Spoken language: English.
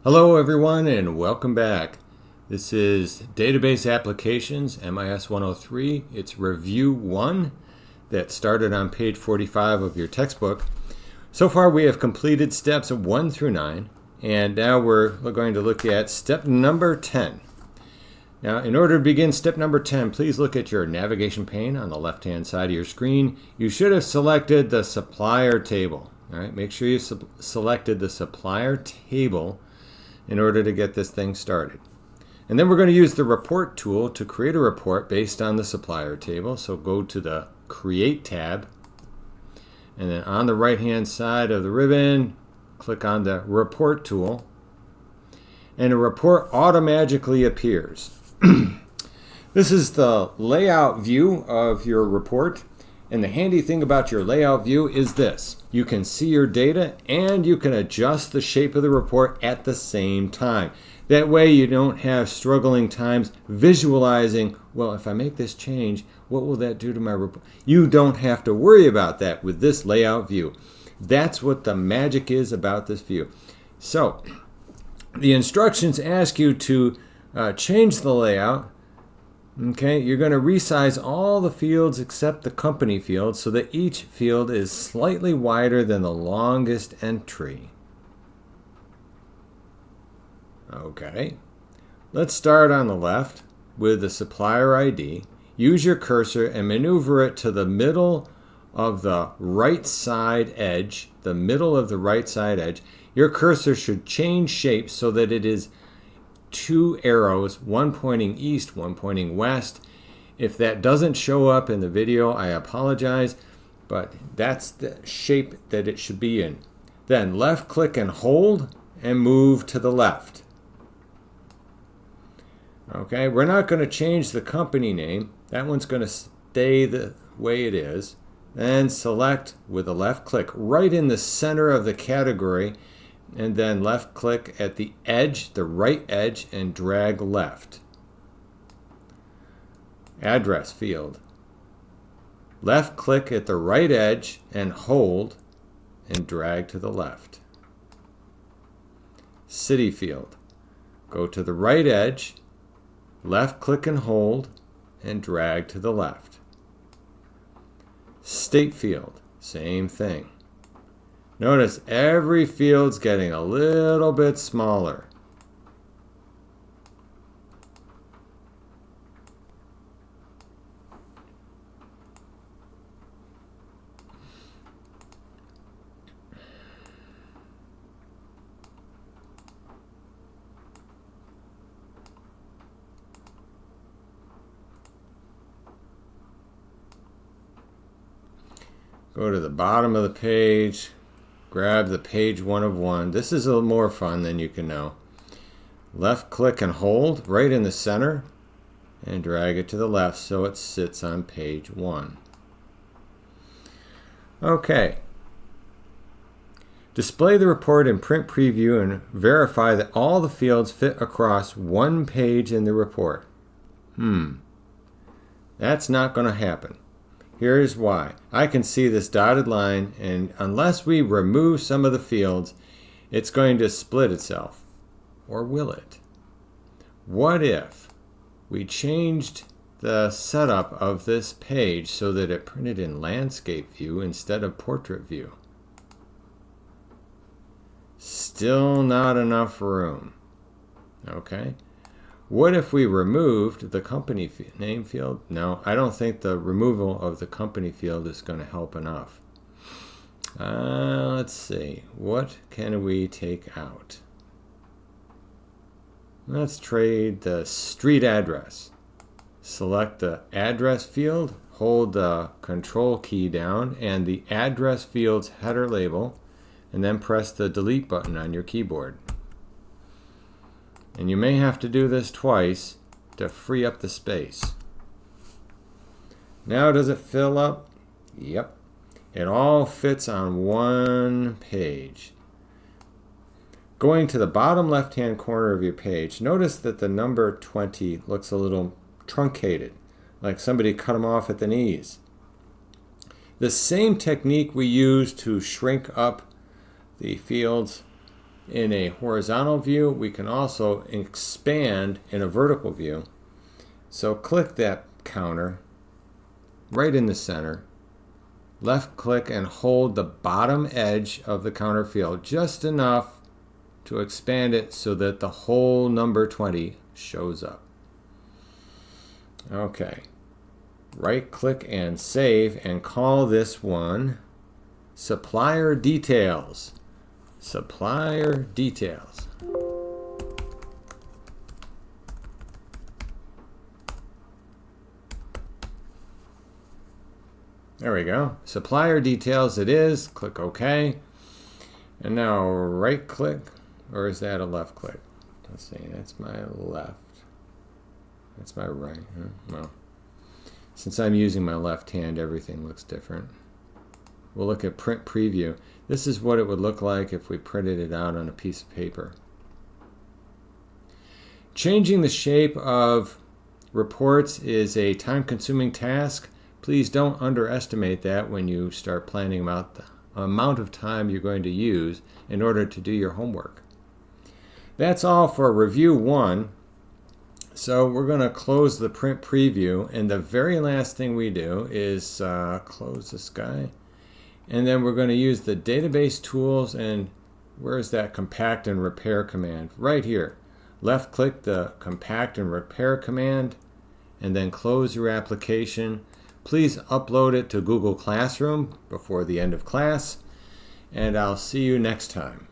Hello everyone and welcome back. This is Database Applications, MIS103. It's Review 1 that started on page 45 of your textbook. So far we have completed steps 1 through 9, and now we're going to look at step number 10. Now, in order to begin step number 10, please look at your navigation pane on the left-hand side of your screen. You should have selected the supplier table. All right, make sure you selected the supplier table in order to get this thing started. And then we're going to use the report tool to create a report based on the supplier table. So go to the Create tab, and then on the right hand side of the ribbon, click on the report tool, and a report automatically appears. This is the layout view of your report. And the handy thing about your layout view is this. You can see your data and you can adjust the shape of the report at the same time. That way you don't have struggling times visualizing, well, if I make this change, what will that do to my report? You don't have to worry about that with this layout view. That's what the magic is about this view. So the instructions ask you to change the layout. Okay, you're going to resize all the fields except the company field so that each field is slightly wider than the longest entry. Okay, let's start on the left with the supplier ID. Use your cursor and maneuver it to the middle of the right side edge, Your cursor should change shape so that it is two arrows, one pointing east, one pointing west. If that doesn't show up in the video, I apologize, but that's the shape that it should be in. Then left click and hold and move to the left. Okay, we're not going to change the company name. That one's going to stay the way it is. Then select with a left click right in the center of the category, and then left click at the edge, the right edge, and drag left. Address field. Left click at the right edge and hold and drag to the left. City field. Go to the right edge, left click and hold and drag to the left. State field, same thing. Notice every field's getting a little bit smaller. Go to the bottom of the page. Grab the page 1 of 1. This is a little more fun than you can know. Left click and hold right in the center and drag it to the left so it sits on page 1. Okay. Display the report in print preview and verify that all the fields fit across one page in the report. That's not going to happen. Here's why. I can see this dotted line, and unless we remove some of the fields, it's going to split itself. Or will it? What if we changed the setup of this page so that it printed in landscape view instead of portrait view? Still not enough room. Okay. What if we removed the company name field? No, I don't think the removal of the company field is going to help enough. Let's see. What can we take out? Let's trade the street address. Select the address field, hold the control key down and the address field's header label, and then press the delete button on your keyboard. And you may have to do this twice to free up the space. Now does it fill up? Yep. It all fits on one page. Going to the bottom left-hand corner of your page, notice that the number 20 looks a little truncated, like somebody cut them off at the knees. The same technique we use to shrink up the fields in a horizontal view. We can also expand in a vertical view. So click that counter right in the center. Left click and hold the bottom edge of the counter field just enough to expand it so that the whole number 20 shows up. Okay. Right click and save and call this one Supplier Details. Supplier Details. There we go. Supplier Details it is. Click OK. And now right click, or is that a left click? Let's see, that's my left. That's my right. Well, since I'm using my left hand, everything looks different. We'll look at print preview. This is what it would look like if we printed it out on a piece of paper. Changing the shape of reports is a time-consuming task. Please don't underestimate that when you start planning about the amount of time you're going to use in order to do your homework. That's all for review 1. So we're going to close the print preview, and the very last thing we do is close this guy, and then we're going to use the database tools. And where's that compact and repair command? Right here. Left click the compact and repair command, and then close your application. Please upload it to Google Classroom before the end of class, and I'll see you next time.